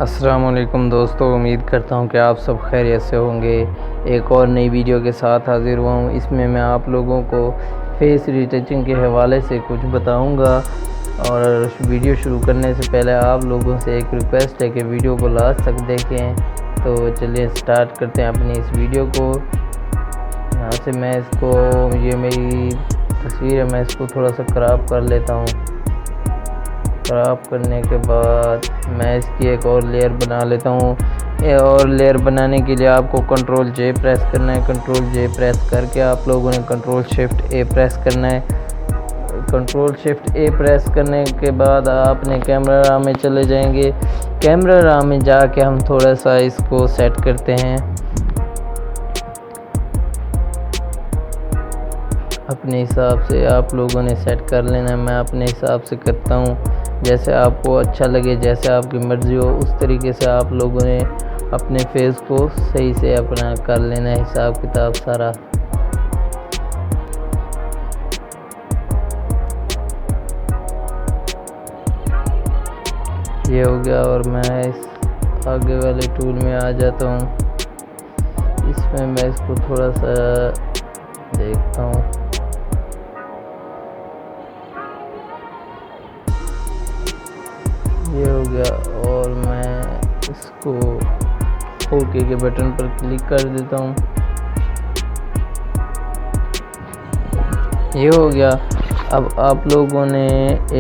अस्सलाम वालेकुम दोस्तों, उम्मीद करता हूँ कि आप सब खैरियत से होंगे। एक और नई वीडियो के साथ हाज़िर हुआ हूँ। इसमें मैं आप लोगों को फेस रिटचिंग के हवाले से कुछ बताऊँगा। और वीडियो शुरू करने से पहले आप लोगों से एक रिक्वेस्ट है कि वीडियो को लास्ट तक देखें। तो चलिए स्टार्ट करते हैं अपनी इस वीडियो को। यहाँ से मैं इसको, ये मेरी तस्वीर है, मैं इसको थोड़ा सा क्रॉप कर लेता हूँ। क्रॉप करने के बाद मैं इसकी एक और लेयर बना लेता हूँ। ये और लेयर बनाने के लिए आपको कंट्रोल जे प्रेस करना है। कंट्रोल जे प्रेस करके आप लोगों ने कंट्रोल शिफ्ट ए प्रेस करना है। कंट्रोल शिफ्ट ए प्रेस करने के बाद आपने कैमरा रॉ में चले जाएंगे। कैमरा रॉ में जाके हम थोड़ा सा इसको सेट करते हैं अपने हिसाब से। आप लोगों ने सेट कर लेना है, मैं अपने हिसाब से करता हूँ। जैसे आपको अच्छा लगे, जैसे आपकी मर्ज़ी हो, उस तरीके से आप लोगों ने अपने फेस को सही से अपना कर लेना है हिसाब किताब सारा। ये हो गया और मैं इस आगे वाले टूल में आ जाता हूँ। इसमें मैं इसको थोड़ा सा देखता हूँ। ये हो गया और मैं इसको ओके के बटन पर क्लिक कर देता हूँ। ये हो गया। अब आप लोगों ने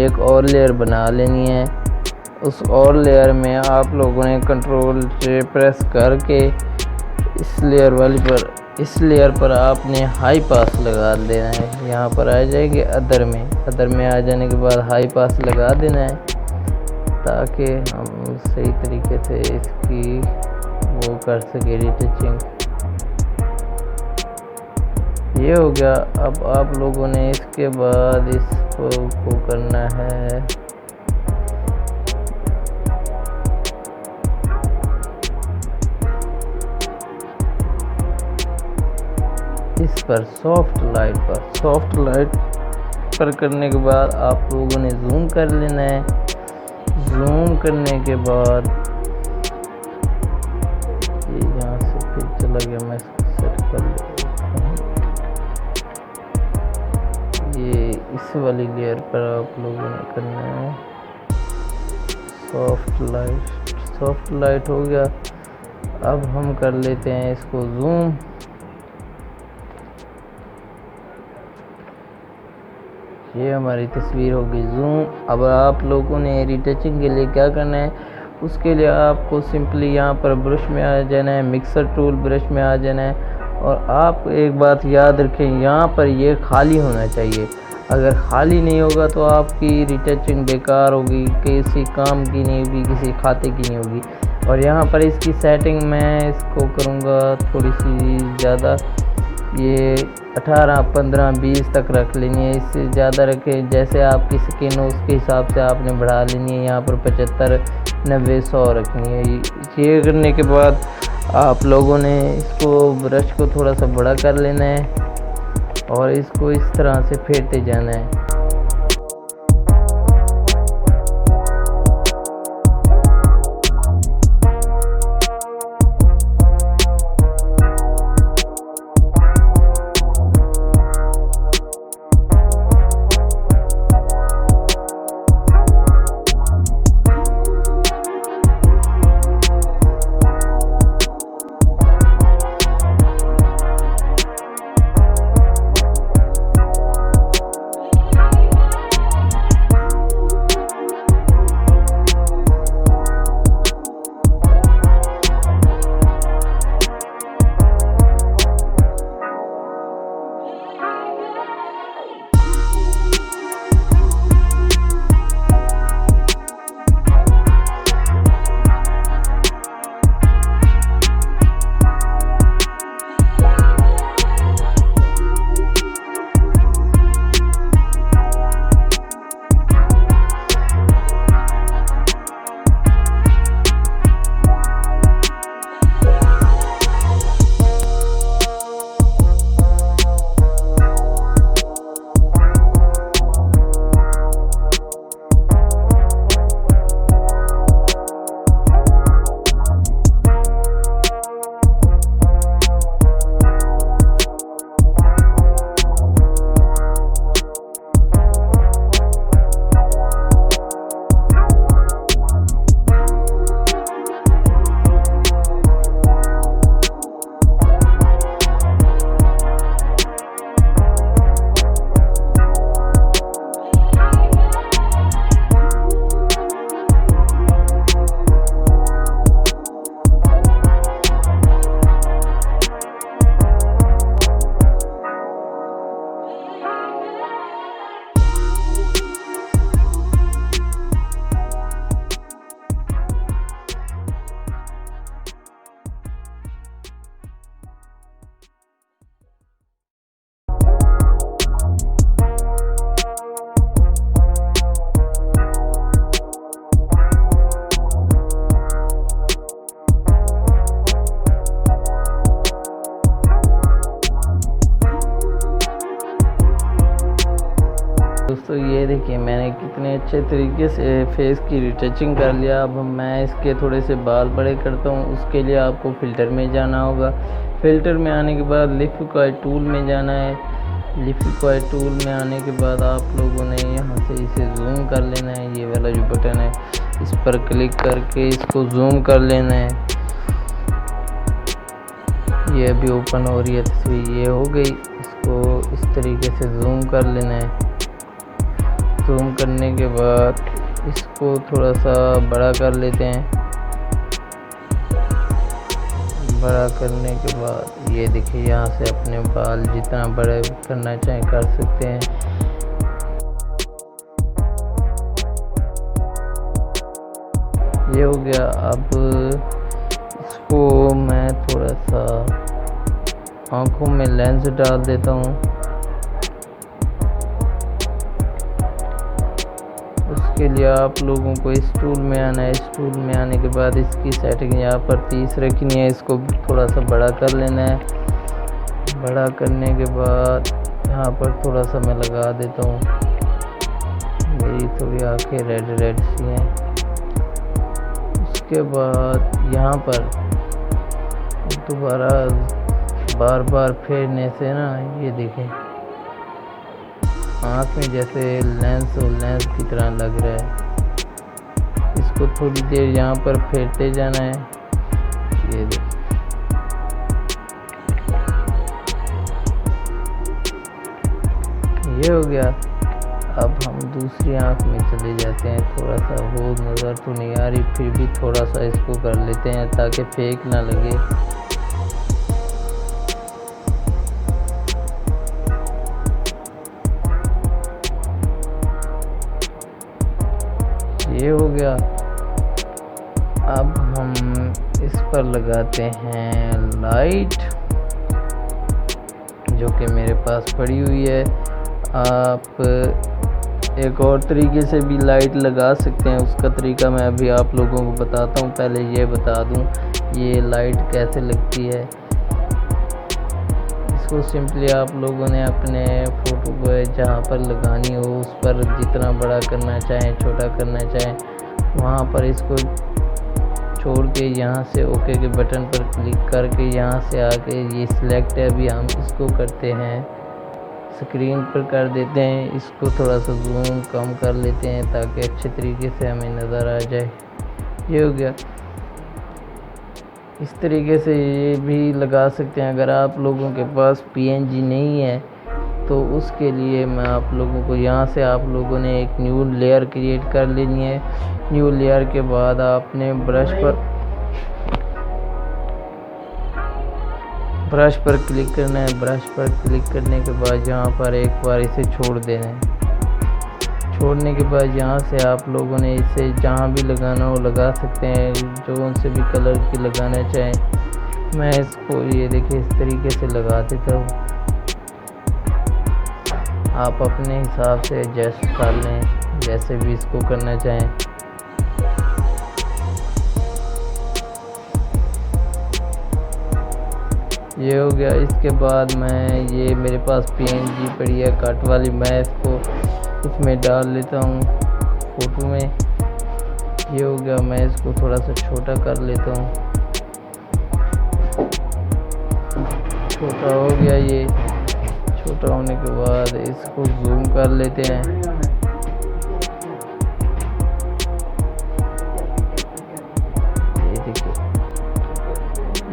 एक और लेयर बना लेनी है। उस और लेयर में आप लोगों ने कंट्रोल से प्रेस करके इस लेयर पर आपने हाई पास लगा देना है। यहाँ पर आ जाएंगे अदर में आ जाने के बाद हाई पास लगा देना है, ताकि हम सही तरीके से इसकी वो कर सके रिटचिंग। ये हो गया। अब आप लोगों ने इसके बाद इसको करना है इस पर सॉफ्ट लाइट पर करने के बाद आप लोगों ने जूम कर लेना है। जूम करने के बाद ये यहाँ से फिर चला गया, मैं इसको सेट कर लेता हूँ। ये इस वाली लेयर पर आप लोगों ने करना है सॉफ्ट लाइट हो गया। अब हम कर लेते हैं इसको जूम। ये हमारी तस्वीर होगी जूम। अब आप लोगों ने रिटचिंग के लिए क्या करना है, उसके लिए आपको सिंपली यहाँ पर ब्रश में आ जाना है, मिक्सर टूल ब्रश में आ जाना है। और आप एक बात याद रखें, यहाँ पर ये खाली होना चाहिए। अगर खाली नहीं होगा तो आपकी रिटचिंग बेकार होगी, किसी काम की नहीं होगी, किसी खाते की नहीं होगी। और यहाँ पर इसकी सेटिंग मैं इसको करूँगा थोड़ी सी ज़्यादा, ये 18, 15, 20 तक रख लेनी है। इससे ज़्यादा रखें, जैसे आपकी स्किन हो उसके हिसाब से आपने बढ़ा लेनी है। यहाँ पर 75, 90, 100 रखनी है। ये करने के बाद आप लोगों ने इसको ब्रश को थोड़ा सा बड़ा कर लेना है और इसको इस तरह से फेरते जाना है। अच्छे तरीके से फेस की रिटचिंग कर लिया। अब मैं इसके थोड़े से बाल बड़े करता हूँ। उसके लिए आपको फ़िल्टर में जाना होगा। फ़िल्टर में आने के बाद लिक्विड टूल में जाना है। लिक्विड टूल में आने के बाद आप लोगों ने यहाँ से इसे जूम कर लेना है। ये वाला जो बटन है इस पर क्लिक करके इसको जूम कर लेना है। ये अभी ओपन हो रही है तस्वीर, ये हो गई। इसको इस तरीके से जूम कर लेना है। जूम करने के बाद इसको थोड़ा सा बड़ा कर लेते हैं। बड़ा करने के बाद ये देखिए, यहाँ से अपने बाल जितना बड़े करना चाहें कर सकते हैं। ये हो गया। अब इसको मैं थोड़ा सा आँखों में लेंस डाल देता हूँ। उसके लिए आप लोगों को इस टूल में आना है। इस टूल में आने के बाद इसकी सेटिंग यहाँ पर 30 रखनी है। इसको थोड़ा सा बड़ा कर लेना है। बड़ा करने के बाद यहाँ पर थोड़ा सा मैं लगा देता हूँ। मेरी थोड़ी आंखें रेड रेड सी हैं। उसके बाद यहाँ पर दोबारा बार बार फेरने से ना, ये देखें आँख में जैसे लेंस की तरह लग रहा है। इसको थोड़ी देर यहाँ पर फेरते जाना है। ये देखिए, ये हो गया। अब हम दूसरी आँख में चले जाते हैं। थोड़ा सा वो नज़र तो नहीं आ रही, फिर भी थोड़ा सा इसको कर लेते हैं ताकि फेक ना लगे। ये हो गया। अब हम इस पर लगाते हैं लाइट, जो कि मेरे पास पड़ी हुई है। आप एक और तरीके से भी लाइट लगा सकते हैं। उसका तरीका मैं अभी आप लोगों को बताता हूँ। पहले ये बता दूँ ये लाइट कैसे लगती है। इसको सिंपली आप लोगों ने अपने फ़ोटो को जहाँ पर लगानी हो उस पर जितना बड़ा करना चाहें, छोटा करना चाहें, वहाँ पर इसको छोड़ के यहाँ से ओके के बटन पर क्लिक करके यहाँ से आके ये सिलेक्ट है, अभी हम इसको करते हैं स्क्रीन पर कर देते हैं। इसको थोड़ा सा जूम कम कर लेते हैं ताकि अच्छे तरीके से हमें नज़र आ जाए। ये हो गया। इस तरीके से ये भी लगा सकते हैं। अगर आप लोगों के पास PNG नहीं है तो उसके लिए मैं आप लोगों को यहाँ से आप लोगों ने एक न्यू लेयर क्रिएट कर लेनी है। न्यू लेयर के बाद आपने ब्रश पर क्लिक करना है। ब्रश पर क्लिक करने के बाद यहाँ पर एक बार इसे छोड़ देना है। छोड़ने के बाद यहाँ से आप लोगों ने इसे जहाँ भी लगाना हो लगा सकते हैं, जो उनसे भी कलर की लगाना चाहें। मैं इसको ये देखिए इस तरीके से लगा देता हूँ। आप अपने हिसाब से एडजस्ट कर लें जैसे भी इसको करना चाहें। ये हो गया। इसके बाद मैं ये मेरे पास PNG पड़ी है कट वाली, मैं इसको इसमें डाल लेता हूँ फ़ोटो में। ये हो गया। मैं इसको थोड़ा सा छोटा कर लेता हूँ। छोटा हो गया। ये छोटा होने के बाद इसको जूम कर लेते हैं। ये देखिए,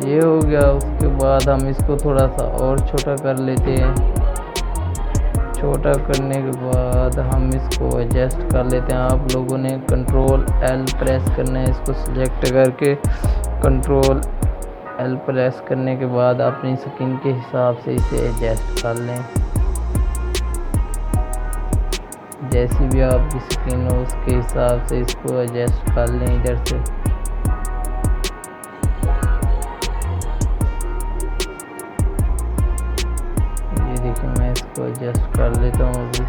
ये हो गया। उसके बाद हम इसको थोड़ा सा और छोटा कर लेते हैं। छोटा करने के बाद हम इसको एडजस्ट कर लेते हैं। आप लोगों ने कंट्रोल L प्रेस करना है। इसको सिलेक्ट करके कंट्रोल L प्रेस करने के बाद अपनी स्किन के हिसाब से इसे एडजस्ट कर लें। जैसी भी आपकी स्किन हो उसके हिसाब से इसको एडजस्ट कर लें इधर से। ये देखिए, मैं इसको एडजस्ट कर लेता हूँ। अभी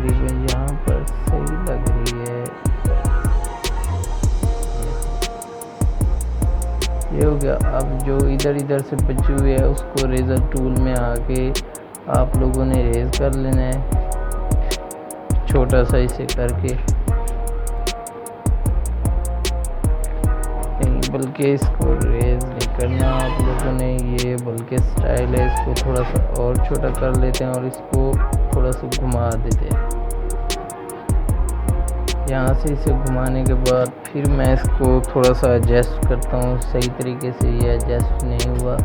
तकरीबन यहाँ पर सही लग रही है। ये हो गया। अब जो इधर से बची हुई है उसको रेजर टूल में आके आप लोगों ने रेज कर लेना है। छोटा सा इसे करके, बल्कि इसको रेज नहीं करना आप लोगों ने ये, बल्कि स्टाइल है, इसको थोड़ा सा और छोटा कर लेते हैं और इसको थोड़ा सा घुमा देते हैं। यहाँ से इसे घुमाने के बाद फिर मैं इसको थोड़ा सा एडजस्ट करता हूँ। सही तरीके से ये एडजस्ट नहीं हुआ,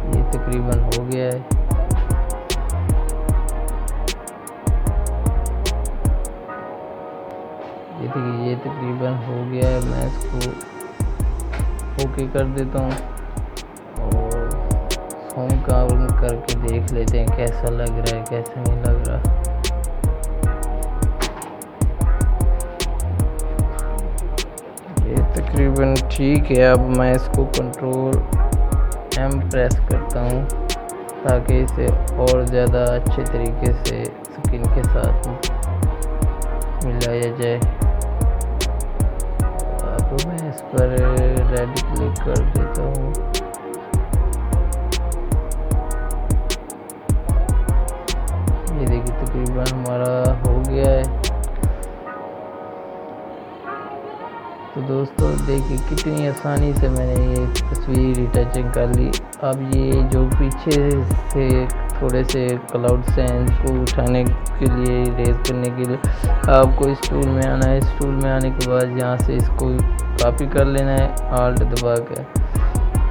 ये तकरीबन हो गया है। ये देखिए ये तकरीबन हो गया है। मैं इसको ओके कर देता हूँ और होम काम करके देख लेते हैं कैसा लग रहा है कैसा नहीं लग रहा। ये तकरीबन ठीक है। अब मैं इसको कंट्रोल M प्रेस करता हूँ ताकि इसे और ज़्यादा अच्छे तरीके से स्किन के साथ मिलाया जाए। अब मैं इस पर रेड क्लिक कर देता हूँ। ये देखिए तकरीबन हमारा हो गया है। तो दोस्तों देखिए कितनी आसानी से मैंने ये तस्वीर रिटचिंग कर ली। अब ये जो पीछे से थोड़े से क्लाउड्स हैं इनको उठाने के लिए, रेज करने के लिए आपको इस टूल में आना है। इस टूल में आने के बाद यहाँ से इसको कॉपी कर लेना है Alt दबा कर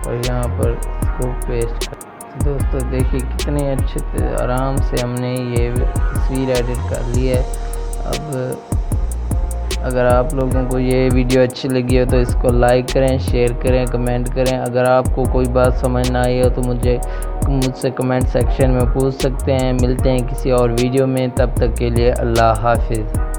और यहाँ पर इसको पेस्ट कर। तो दोस्तों देखिए कितने अच्छे आराम से हमने ये तस्वीर एडिट कर ली है। अब अगर आप लोगों को ये वीडियो अच्छी लगी हो तो इसको लाइक करें, शेयर करें, कमेंट करें। अगर आपको कोई बात समझ ना आई हो तो मुझसे कमेंट सेक्शन में पूछ सकते हैं। मिलते हैं किसी और वीडियो में, तब तक के लिए अल्लाह हाफिज़।